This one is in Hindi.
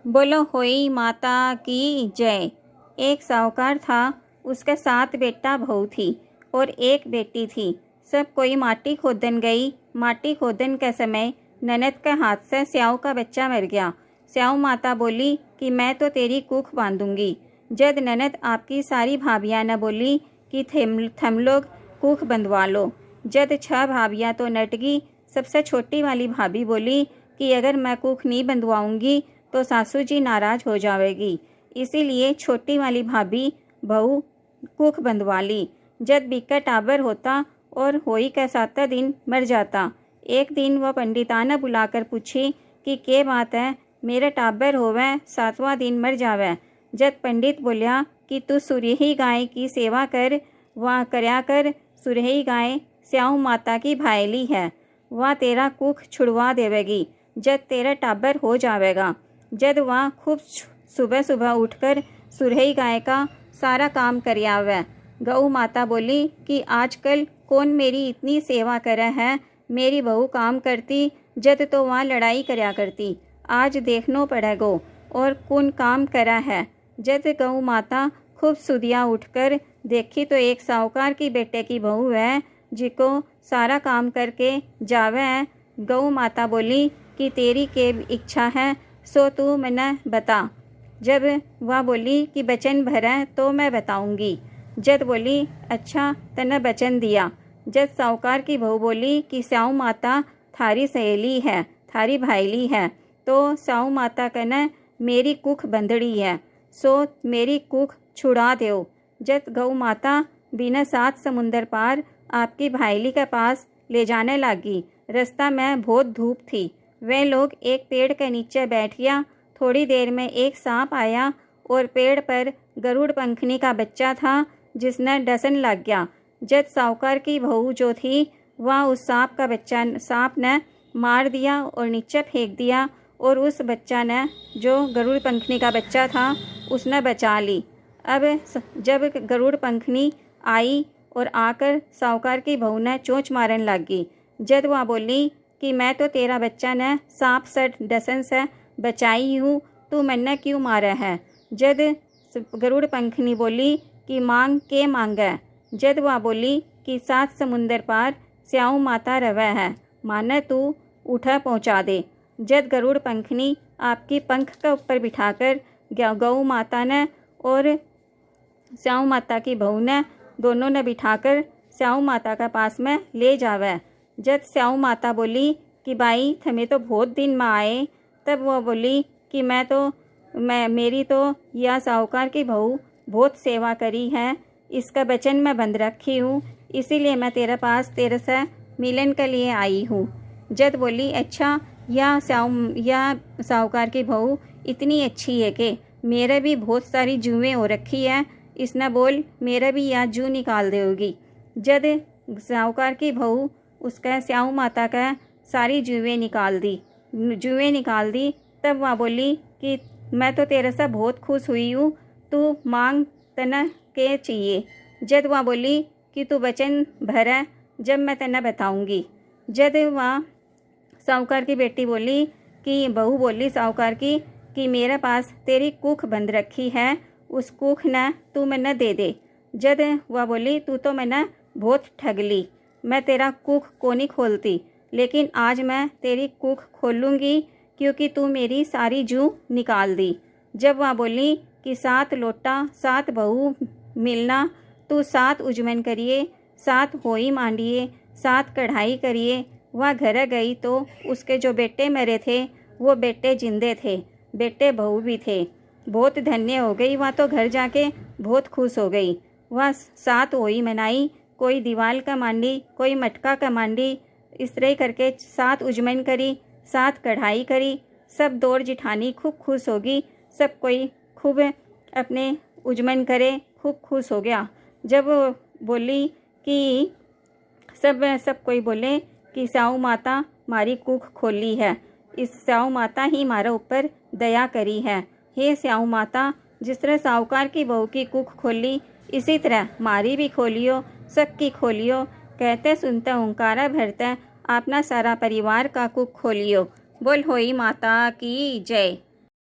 बोलो होई माता की जय। एक साहूकार था, उसके 7 बेटा बहू थी और एक बेटी थी। सब कोई माटी खोदन गई। माटी खोदन के समय ननद के हाथ से स्याऊ का बच्चा मर गया। स्याऊ माता बोली कि मैं तो तेरी कुख बांधूंगी। जद ननद आपकी सारी भाभियाँ न बोली कि थम लोग कुख बंधवा लो। जद 6 भाभियाँ तो नटगी। सबसे छोटी वाली भाभी बोली कि अगर मैं कुख नहीं बंधवाऊंगी तो सासू जी नाराज हो जाएगी। इसीलिए छोटी वाली भाभी बहू कुख बंधवा ली। जब बिक्का टाबर होता और होई का 7 दिन मर जाता। एक दिन वह पंडिताना बुलाकर पूछी कि के बात है, मेरे टाबर होवे 7वां दिन मर जावे। जब पंडित बोलिया कि तू सुरही गाय की सेवा कर, वह करया कर। सुरही गाय स्याऊ माता की भायली है, वह तेरा कुख छुड़वा देवेगी। जब तेरा टाबर हो जावेगा। जब वह खूब सुबह सुबह उठकर सुरही गाय का सारा काम करियावे। गऊ माता बोली कि आजकल कौन मेरी इतनी सेवा करे है। मेरी बहू काम करती जद तो वहाँ लड़ाई करया करती। आज देखनो पड़ेगो और कौन काम करा है। जद गऊ माता खूब सुदिया उठकर देखी तो एक साहूकार की बेटे की बहू है, जिको सारा काम करके जावे है। गऊ माता बोली कि तेरी के इच्छा है सो तू मैंने बता। जब वह बोली कि बचन भरा तो मैं बताऊंगी। जद बोली अच्छा तने बचन दिया। जद साहूकार की बहू बोली कि स्याऊ माता थारी सहेली है, थारी भाईली है, तो स्याऊ माता कहना मेरी कुख बंधड़ी है, सो मेरी कुख छुड़ा दो। जद गऊ माता बिना 7 समुंदर पार आपकी भाईली के पास ले जाने लगी। रास्ता में बहुत धूप थी। वे लोग एक पेड़ के नीचे बैठ गया। थोड़ी देर में एक सांप आया और पेड़ पर गरुड़ पंखनी का बच्चा था, जिसने डसन लग गया। जब साहूकार की बहू जो थी वह उस सांप ने मार दिया और नीचे फेंक दिया और उस बच्चा ने, जो गरुड़ पंखनी का बच्चा था, उसने बचा ली। अब जब गरुड़ पंखनी आई और आकर साहूकार की बहू ने चोंच मारन लगी। जब वह बोली कि मैं तो तेरा बच्चा ने सांप से डसन से बचाई हूँ, तू मन्ने क्यों मारा है। जद गरुड़ पंखनी बोली कि मांग के मांगे। जद वह बोली कि 7 समुंदर पार स्याऊ माता रवे है, माने तू उठा पहुँचा दे। जद गरुड़ पंखनी आपकी पंख के ऊपर बिठाकर गऊ माता ने और स्याऊ माता की बहू ने दोनों ने बिठाकर स्याऊ माता का पास में ले जावे। जब स्याऊ माता बोली कि भाई थमे तो बहुत दिन में आए, तब वह बोली कि मेरी तो यह साहूकार की बहू बहुत सेवा करी है, इसका वचन मैं बंद रखी हूँ, इसीलिए मैं तेरे पास तेरे से मिलन के लिए आई हूँ। जद बोली अच्छा, यह साहूकार की बहू इतनी अच्छी है कि मेरे भी बहुत सारी जुएँ हो रखी है, इसने बोल मेरा भी यह जू निकाल देगी। जद साहूकार की बहू उसका स्याऊ माता का सारी जुएँ निकाल दी। तब वह बोली कि मैं तो तेरे से बहुत खुश हुई हूँ, तू मांग तना के चाहिए। जद वह बोली कि तू वचन भरा, जब मैं तना बताऊंगी। जद वह साहूकार की बेटी बोली कि बहू बोली साहूकार की कि मेरे पास तेरी कुख बंद रखी है, उस कुख ने तू मैंने दे दे। जद वह बोली तू तो मैंने बहुत ठग ली, मैं तेरा कुख को नहीं खोलती, लेकिन आज मैं तेरी कुख खोलूँगी क्योंकि तू मेरी सारी जू निकाल दी। जब वह बोली कि 7 लोटा 7 बहू मिलना, तू 7 उजमन करिए, 7 होई मांडिए, 7 कढ़ाई करिए। वह घर गई तो उसके जो बेटे मरे थे वो बेटे जिंदे थे, बेटे बहू भी थे। बहुत धन्य हो गई वह तो, घर जाके बहुत खुश हो गई। वह 7 होई मनाई, कोई दीवाल का मांडी, कोई मटका का मांडी, इस तरह करके 7 उजमन करी, 7 कढ़ाई करी। सब दौड़ जिठानी खूब खुश होगी, सब कोई खूब अपने उजमन करे, खूब खुश हो गया। जब बोली कि सब कोई बोले कि स्याऊ माता मारी कुख खोली है, इस स्याऊ माता ही हमारे ऊपर दया करी है। हे स्याऊ माता, जिस तरह साहूकार की बहू की कुख खोली, इसी तरह मारी भी खोलियो, सबकी खोलियो। कहते सुनते हुंकारा भरते अपना सारा परिवार का कुख खोलियो। बोल होई माता की जय।